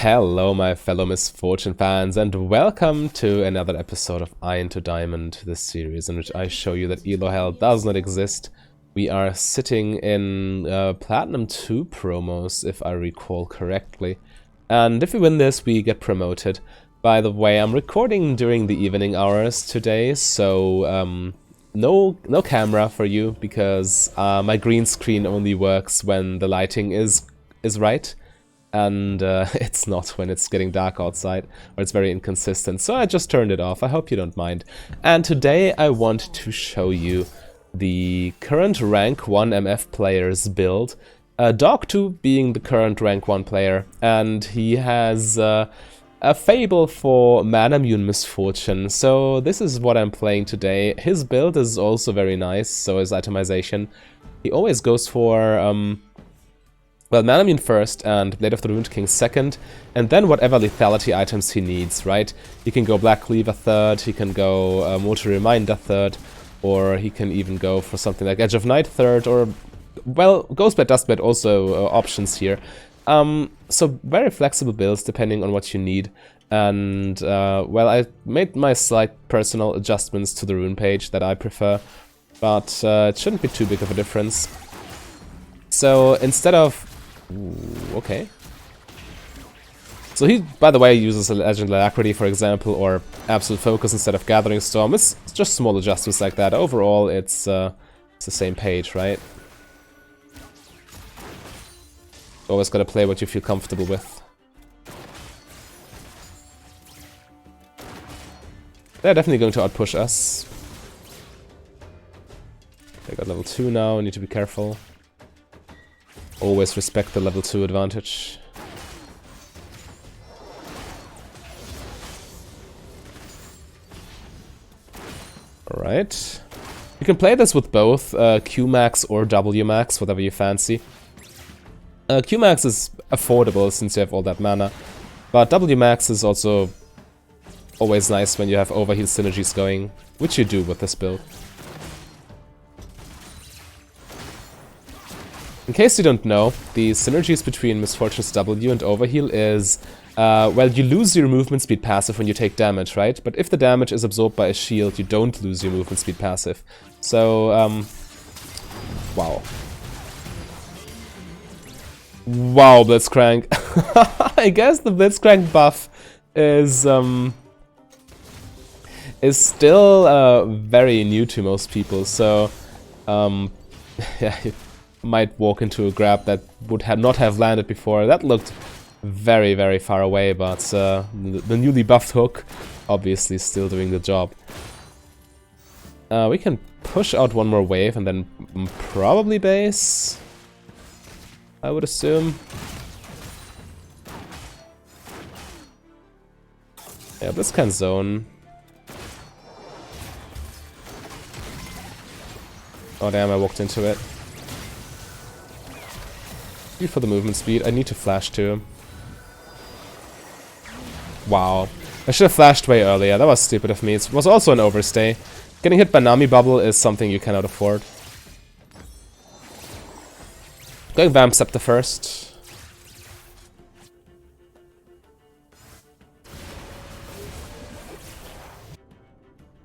Hello my fellow Misfortune fans, and welcome to another episode of Iron to Diamond, this series in which I show you that Elo Hell does not exist. We are sitting in Platinum 2 promos, if I recall correctly. And if we win this, we get promoted. By the way, I'm recording during the evening hours today, so no camera for you, because my green screen only works when the lighting is right. And it's not when it's getting dark outside, or it's very inconsistent, so I just turned it off. I hope you don't mind. And today I want to show you the current rank 1 MF player's build. Dog2 being the current rank 1 player, and he has a fable for mana-immune misfortune, so this is what I'm playing today. His build is also very nice, so is itemization. He always goes for well, mana-immune first and Blade of the Ruined King second, and then whatever lethality items he needs, right? He can go Black Cleaver third, he can go Mortal Reminder third, or he can even go for something like Edge of Night third, or, well, Ghostblade, Dustblade also options here. So very flexible builds depending on what you need, and, well, I made my slight personal adjustments to the rune page that I prefer, but it shouldn't be too big of a difference. So instead of... Ooh, okay. So he, by the way, uses Legend Alacrity, for example, or Absolute Focus instead of Gathering Storm. It's just small adjustments like that. Overall, it's the same page, right? Always gotta play what you feel comfortable with. They're definitely going to outpush us. They got level 2 now, need to be careful. Always respect the level 2 advantage. Alright. You can play this with both Qmax or Wmax, whatever you fancy. Qmax is affordable since you have all that mana, but Wmax is also always nice when you have overheal synergies going, which you do with this build. In case you don't know, the synergies between Misfortune's W and Overheal is, well, you lose your movement speed passive when you take damage, right? But if the damage is absorbed by a shield, you don't lose your movement speed passive. So, wow. Wow, Blitzcrank. I guess the Blitzcrank buff is still very new to most people, so, yeah, might walk into a grab that would not have landed before. That looked very, very far away, but the newly buffed hook obviously still doing the job. We can push out one more wave and then probably base, I would assume. Yeah, this can zone. Oh damn, I walked into it. For the movement speed, I need to flash too. Wow. I should have flashed way earlier, that was stupid of me. It was also an overstay. Getting hit by Nami Bubble is something you cannot afford. Going Vamp Scepter first.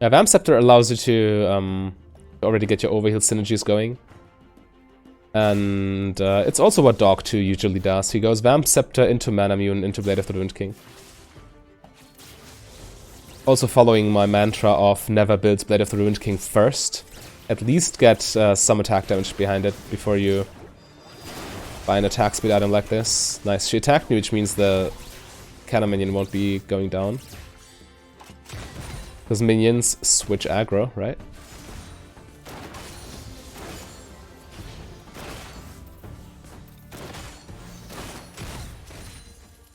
Yeah, Vamp Scepter allows you to already get your overheal synergies going. And it's also what Dog2 usually does. He goes Vamp Scepter into Mana-immune into Blade of the Ruined King. Also following my mantra of never build Blade of the Ruined King first. At least get some attack damage behind it before you buy an attack speed item like this. Nice, she attacked me, which means the cannon minion won't be going down. Because minions switch aggro, right?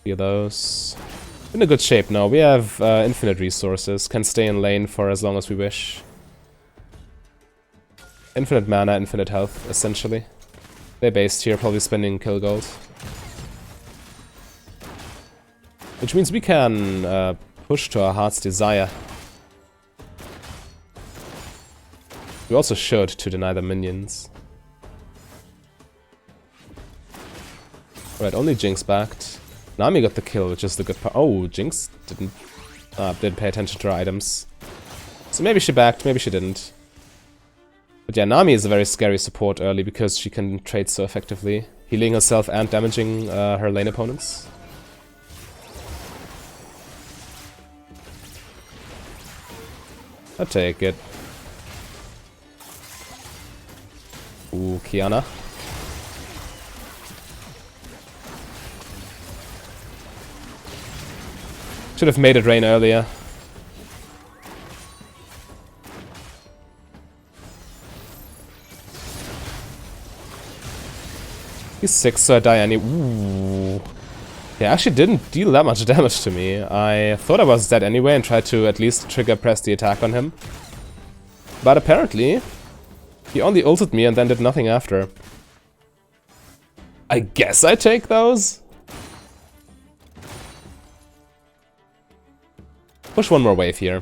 Those. In a good shape now. We have infinite resources, can stay in lane for as long as we wish. Infinite mana, infinite health, essentially. They're based here, probably spending kill gold. Which means we can push to our heart's desire. We also should to deny the minions. Right, only Jinx backed. Nami got the kill, which is the good part. Oh, Jinx didn't pay attention to her items. So maybe she backed, maybe she didn't. But yeah, Nami is a very scary support early because she can trade so effectively, healing herself and damaging her lane opponents. I'll take it. Ooh, Kiana. Should have made it rain earlier. He's 6, so I die any. Ooh. Yeah, actually didn't deal that much damage to me. I thought I was dead anyway and tried to at least trigger press the attack on him. But apparently, he only ulted me and then did nothing after. I guess I take those? Push one more wave here.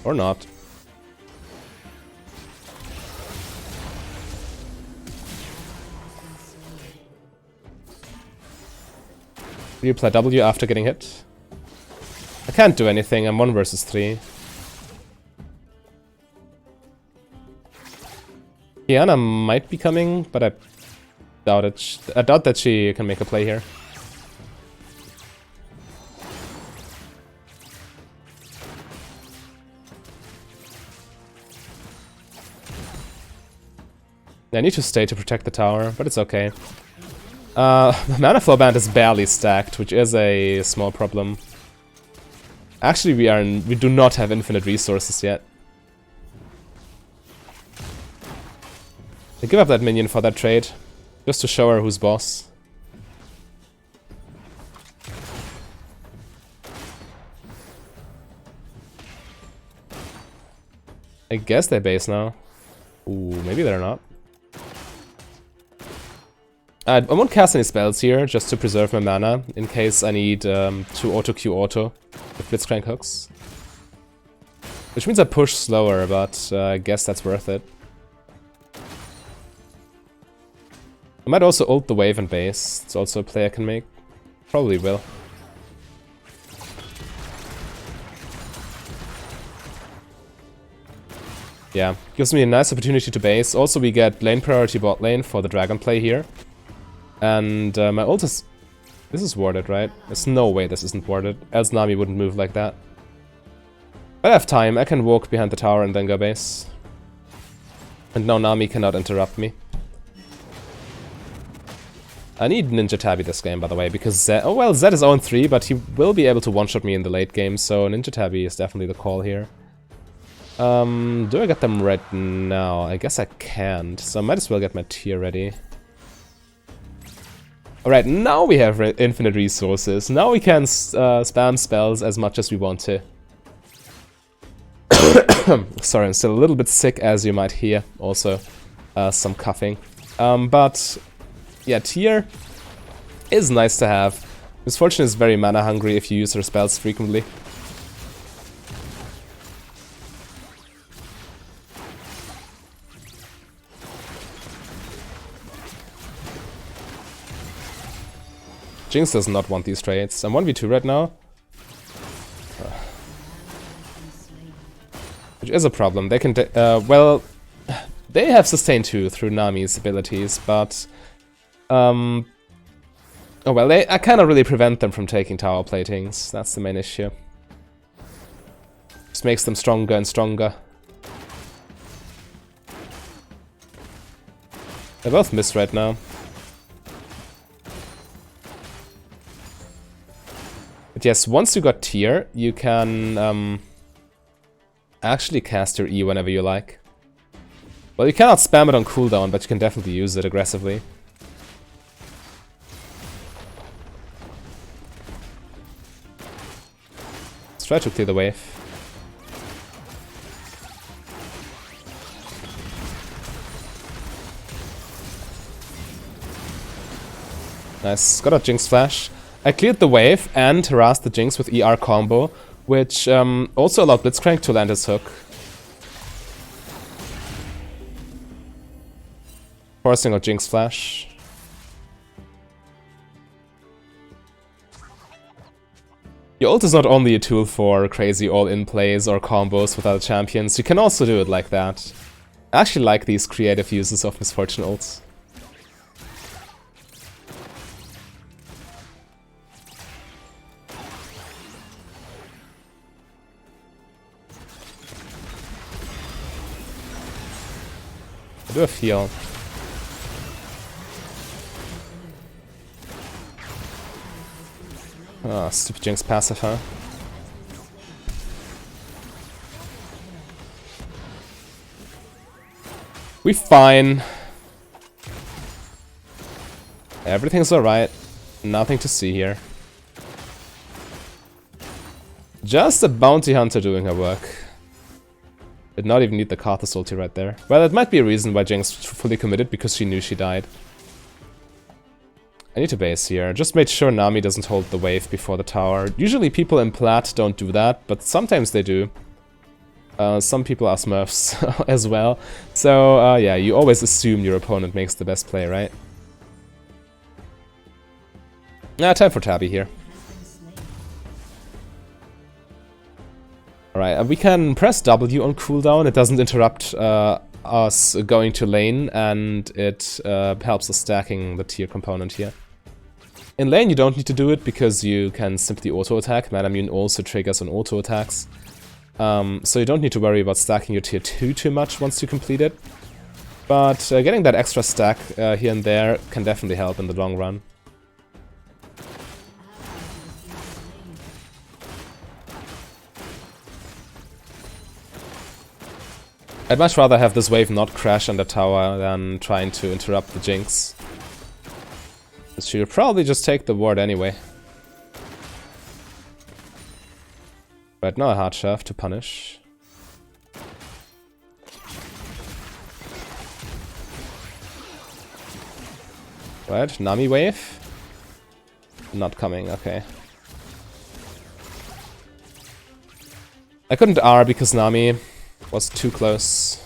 Or not. Reapply W after getting hit. I can't do anything, I'm 1 versus 3. Kiana might be coming, but I doubt it. I doubt that she can make a play here. I need to stay to protect the tower, but it's okay. The mana flow band is barely stacked, which is a small problem. Actually, we do not have infinite resources yet. I give up that minion for that trade, just to show her who's boss. I guess they base now. Ooh, maybe they're not. I won't cast any spells here, just to preserve my mana, in case I need to auto-Q auto with Blitzcrank hooks. Which means I push slower, but I guess that's worth it. I might also ult the wave and base. It's also a play I can make. Probably will. Yeah, gives me a nice opportunity to base. Also, we get lane priority bot lane for the dragon play here. And my ult is... This is warded, right? There's no way this isn't warded, else Nami wouldn't move like that. But I have time, I can walk behind the tower and then go base. And now Nami cannot interrupt me. I need Ninja Tabby this game, by the way, because Zed... Oh well, Zed is 0-3, but he will be able to one-shot me in the late game, so Ninja Tabby is definitely the call here. Do I get them right now? I guess I can't, so I might as well get my tier ready. Alright, now we have infinite resources. Now we can spam spells as much as we want to. Sorry, I'm still a little bit sick, as you might hear. Also, some coughing. But, yeah, tier is nice to have. Misfortune is very mana hungry if you use her spells frequently. Jinx does not want these trades. I'm 1v2 right now. Which is a problem. They can... well... They have sustain 2 through Nami's abilities, but... oh well, I cannot really prevent them from taking tower platings. That's the main issue. Just makes them stronger and stronger. They both miss right now. But yes, once you got tier, you can actually cast your E whenever you like. Well, you cannot spam it on cooldown, but you can definitely use it aggressively. Let's try to clear the wave. Nice, got a Jinx flash. I cleared the wave and harassed the Jinx with ER combo, which also allowed Blitzcrank to land his hook. Forcing a Jinx flash. Your ult is not only a tool for crazy all-in plays or combos with other champions, you can also do it like that. I actually like these creative uses of Misfortune ults. I do a heal. Ah, stupid Jinx passive, huh? We fine. Everything's alright. Nothing to see here. Just a bounty hunter doing her work. Did not even need the Karthus ulti right there. Well, it might be a reason why Jinx fully committed, because she knew she died. I need to base here. Just made sure Nami doesn't hold the wave before the tower. Usually people in plat don't do that, but sometimes they do. Some people are SMURFs as well. So, yeah, you always assume your opponent makes the best play, right? Time for Tabby here. Alright, we can press W on cooldown. It doesn't interrupt us going to lane, and it helps us stacking the tier component here. In lane you don't need to do it because you can simply auto-attack. Manamune also triggers on auto-attacks. So you don't need to worry about stacking your tier 2 too much once you complete it. But getting that extra stack here and there can definitely help in the long run. I'd much rather have this wave not crash on the tower than trying to interrupt the Jinx. She'll probably just take the ward anyway. Right now a hard shaft to punish. Right, Nami wave. Not coming, okay. I couldn't R because Nami was too close.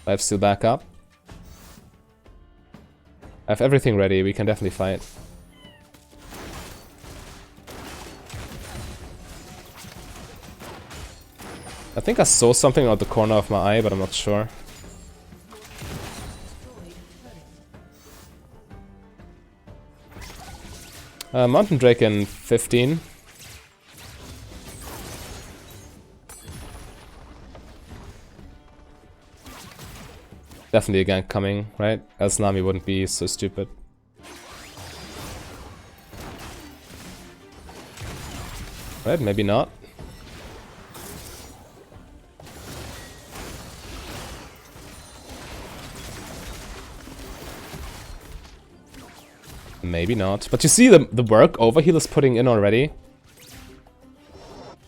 I have still back up. I have everything ready, we can definitely fight. I think I saw something out the corner of my eye, but I'm not sure. Mountain Drake in 15. Definitely a gank coming, right? Else Nami wouldn't be so stupid. Right, maybe not. Maybe not. But you see the work Overheal is putting in already?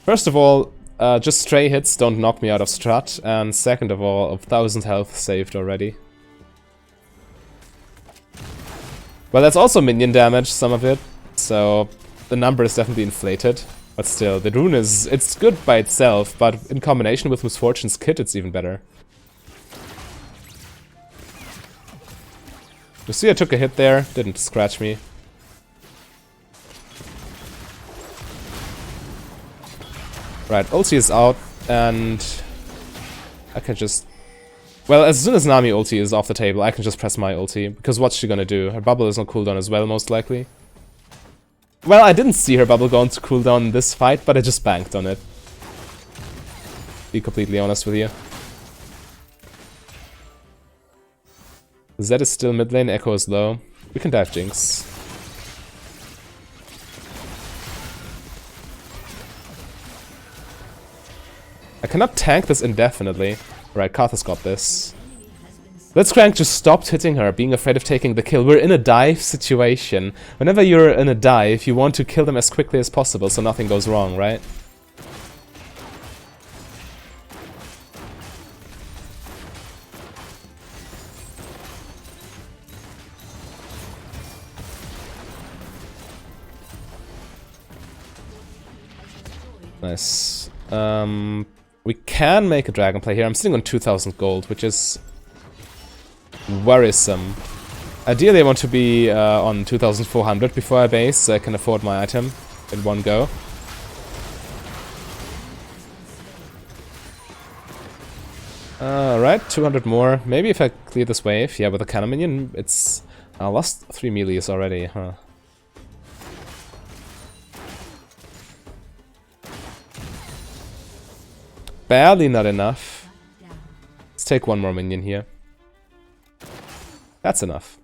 First of all, just stray hits don't knock me out of strat, and second of all, 1000 health saved already. Well, that's also minion damage, some of it, so the number is definitely inflated. But still, the rune it's good by itself, but in combination with Misfortune's kit, it's even better. You see I took a hit there, didn't scratch me. Right, ulti is out, and I can just... Well, as soon as Nami ulti is off the table, I can just press my ulti, because what's she gonna do? Her bubble is on cooldown as well, most likely. Well, I didn't see her bubble go on to cooldown in this fight, but I just banked on it. Be completely honest with you. Zed is still mid lane, Echo is low. We can dive Jinx. I cannot tank this indefinitely. Right, Karthus got this. Blitzcrank just stopped hitting her, being afraid of taking the kill. We're in a dive situation. Whenever you're in a dive, you want to kill them as quickly as possible so nothing goes wrong, right? Nice. We can make a dragon play here. I'm sitting on 2000 gold, which is worrisome. Ideally, I want to be on 2400 before I base, so I can afford my item in one go. Alright, 200 more. Maybe if I clear this wave, yeah, with a cannon minion, it's... I lost 3 melees already, huh. Barely not enough. Let's take one more minion here. That's enough.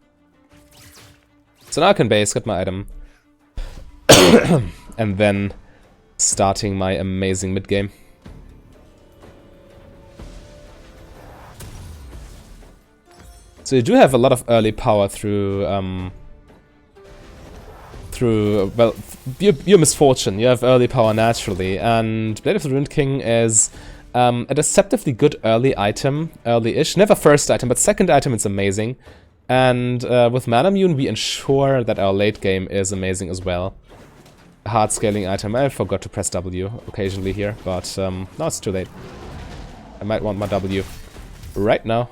So now I can base, get my item. And then starting my amazing mid game. So you do have a lot of early power through well, your misfortune. You have early power naturally, and Blade of the Ruined King is a deceptively good early item, early-ish. Never first item, but second item it's amazing. And with Manamune we ensure that our late game is amazing as well. A hard scaling item. I forgot to press W occasionally here, but now it's too late. I might want my W right now.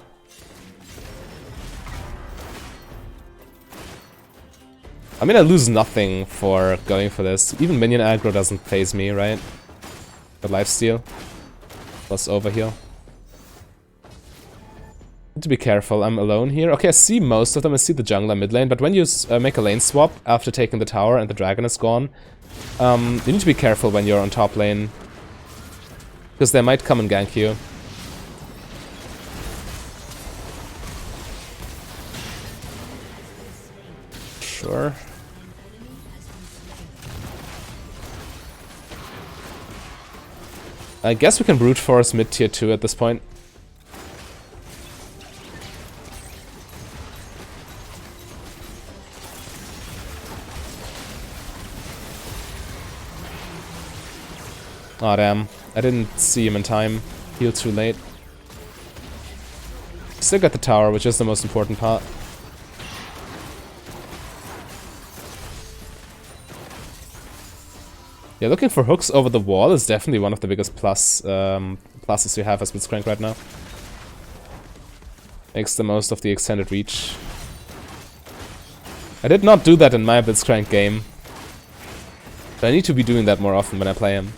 I mean, I lose nothing for going for this. Even minion aggro doesn't phase me, right? The lifesteal plus overheal. Need to be careful. I'm alone here. Okay, I see most of them. I see the jungler mid lane, but when you make a lane swap after taking the tower and the dragon is gone, you need to be careful when you're on top lane, because they might come and gank you. Sure. I guess we can brute force mid tier 2 at this point. Aw, damn. I didn't see him in time. Healed too late. Still got the tower, which is the most important part. Yeah, looking for hooks over the wall is definitely one of the biggest pluses you have as Blitzcrank right now. Makes the most of the extended reach. I did not do that in my Blitzcrank game, but I need to be doing that more often when I play him.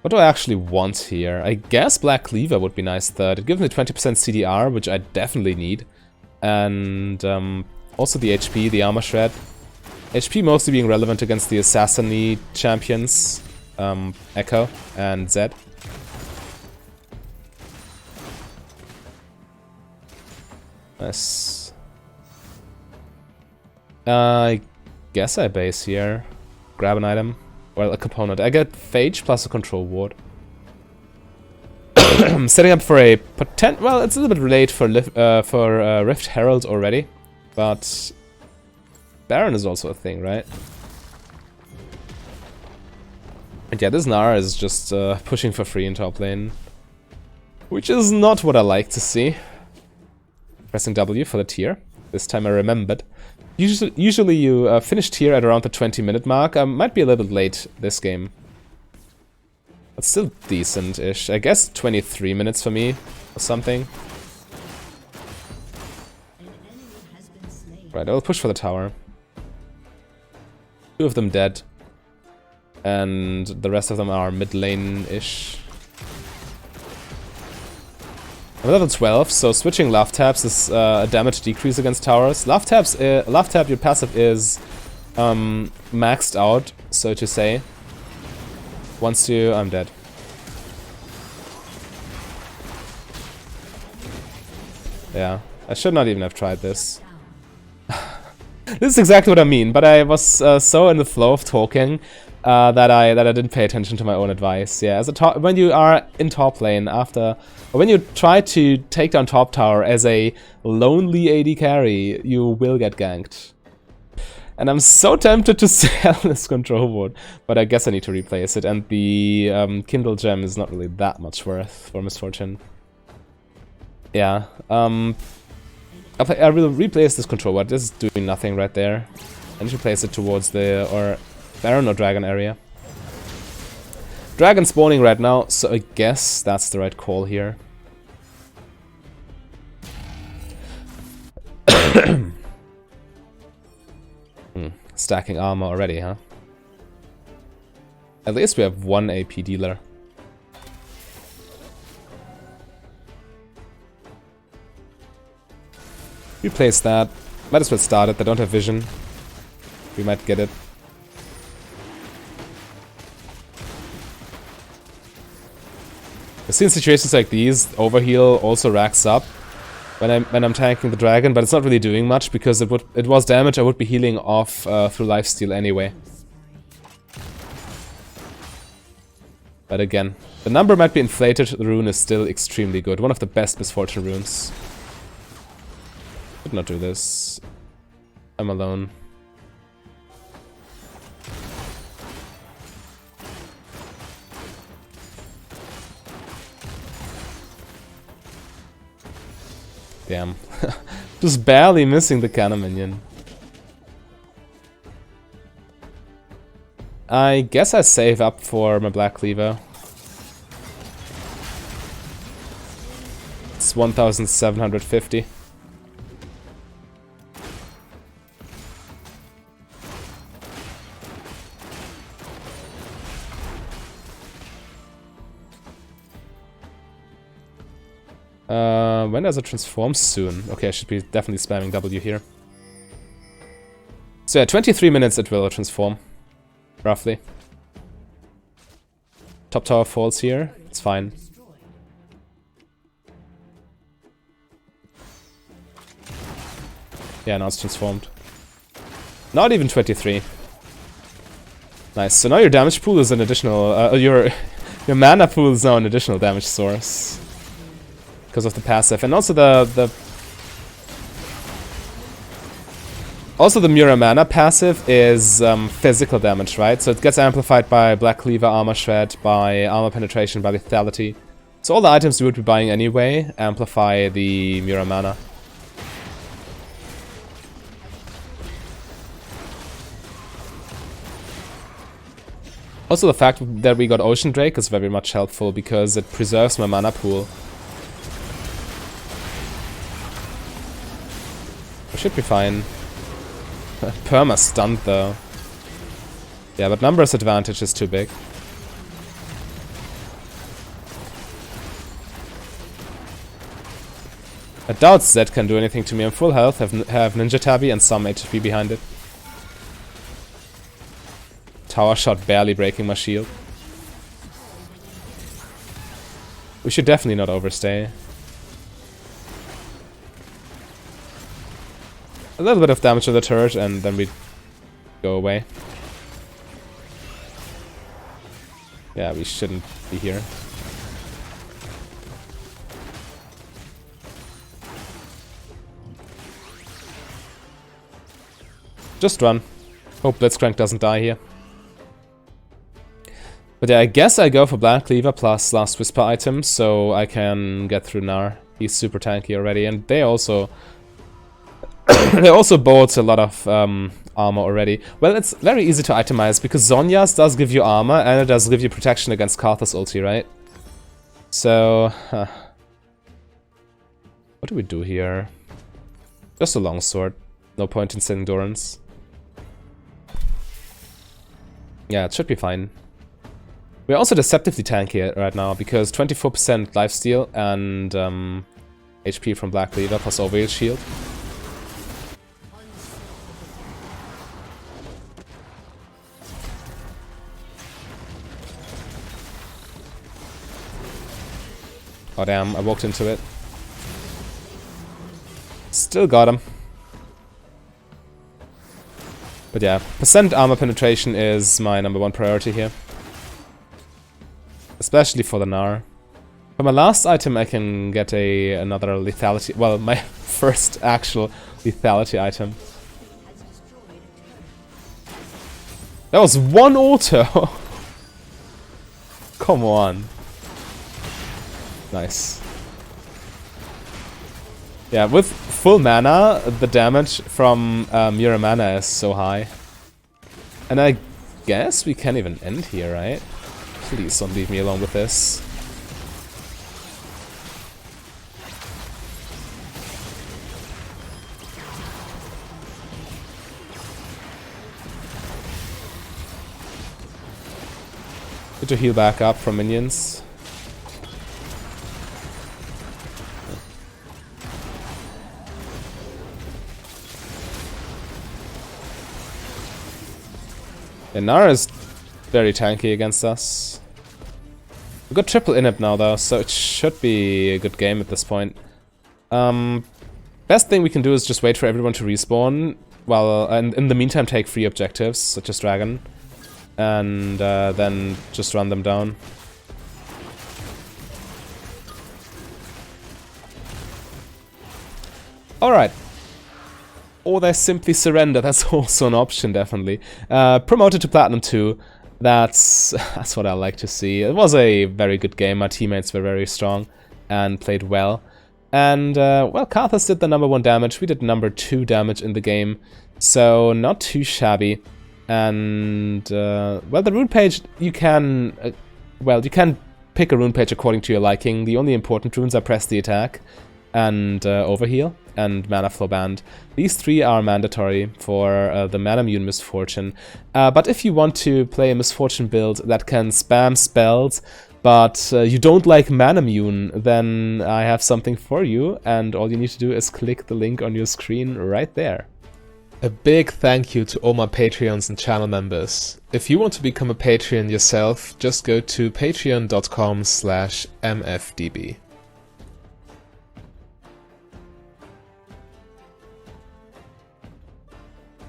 What do I actually want here? I guess Black Cleaver would be nice third. It gives me 20% CDR, which I definitely need. And also the HP, the Armor Shred. HP mostly being relevant against the assassin-y champions, Echo and Zed. Nice. I guess I base here. Grab an item. Well, a component. I get Phage plus a control ward. I'm setting up for a potent. Well, it's a little bit late for Rift Herald already, but Baron is also a thing, right? And yeah, this Nara is just pushing for free in top lane, which is not what I like to see. Pressing W for the tier. This time I remembered. Usually you finish tier at around the 20-minute mark. Might be a little bit late this game, but still decent-ish. I guess 23 minutes for me or something. Right, I'll push for the tower. 2 of them dead, and the rest of them are mid lane-ish. I'm level 12, so switching love taps is a damage decrease against towers. Love tap, your passive is maxed out, so to say. Once you... I'm dead. Yeah, I should not even have tried this. This is exactly what I mean, but I was so in the flow of talking that I didn't pay attention to my own advice. Yeah, when you are in top lane or when you try to take down top tower as a lonely AD carry, you will get ganked. And I'm so tempted to sell this control ward, but I guess I need to replace it. And the Kindle gem is not really that much worth for Misfortune. Yeah. I will replace this control ward. This is doing nothing right there. I need to place it towards the Baron or Dragon area. Dragon spawning right now, so I guess that's the right call here. stacking armor already, huh? At least we have one AP dealer. Replace that. Might as well start it. They don't have vision. We might get it. I've seen situations like these, overheal also racks up when I'm tanking the dragon, but it's not really doing much because it was damage I would be healing off through lifesteal anyway. But again, the number might be inflated, the rune is still extremely good. One of the best misfortune runes. Could not do this. I'm alone. Damn. Just barely missing the cannon minion. I guess I save up for my Black Cleaver. It's 1,750. When does it transform? Soon. Okay, I should be definitely spamming W here. So yeah, 23 minutes it will transform. Roughly. Top tower falls here. It's fine. Yeah, now it's transformed. Not even 23. Nice. So now your damage pool is an additional... your mana pool is now an additional damage source. Because of the passive. And also the Mura mana passive is physical damage, right? So it gets amplified by Black Cleaver, Armor Shred, by Armor Penetration, by Lethality. So all the items you would be buying anyway amplify the Mura mana. Also the fact that we got Ocean Drake is very much helpful because it preserves my mana pool. Should be fine. Perma stunned though. Yeah, but numbers advantage is too big. I doubt Zed can do anything to me. I'm full health, have Ninja Tabi and some HP behind it. Tower shot barely breaking my shield. We should definitely not overstay. A little bit of damage to the turret and then we go away. Yeah, we shouldn't be here. Just run. Hope Blitzcrank doesn't die here. But yeah, I guess I go for Black Cleaver plus Last Whisper item so I can get through Gnar. He's super tanky already and they also... they also bought a lot of armor already. Well, it's very easy to itemize because Zhonya's does give you armor and it does give you protection against Karthus ulti, right? So, what do we do here? Just a longsword. No point in sending Durance. Yeah, it should be fine. We're also deceptively tanky right now because 24% lifesteal and HP from Black Cleaver plus overheal shield. Oh damn, I walked into it. Still got him. But yeah, percent armor penetration is my #1 priority here. Especially for the Gnar. For my last item I can get another lethality, well, my first actual lethality item. That was one auto! Come on. Nice. Yeah, with full mana, the damage from Mura mana is so high. And I guess we can even end here, right? Please don't leave me alone with this. Good to heal back up from minions. And Nara's very tanky against us. We got triple inhib now though, so it should be a good game at this point. Best thing we can do is just wait for everyone to respawn, and in the meantime take free objectives, such as Dragon, and then just run them down. Alright. Or they simply surrender, that's also an option, definitely. Promoted to Platinum 2, that's what I like to see. It was a very good game, my teammates were very strong and played well. And, well, Karthus did the #1 damage, we did #2 damage in the game, so not too shabby. And, well, the rune page, you can pick a rune page according to your liking. The only important runes are Press the Attack and Overheal and Mana Flow Band. These three are mandatory for the Manamune Misfortune. But if you want to play a Misfortune build that can spam spells, but you don't like Manamune, then I have something for you, and all you need to do is click the link on your screen right there. A big thank you to all my Patreons and channel members. If you want to become a Patreon yourself, just go to patreon.com/mfdb.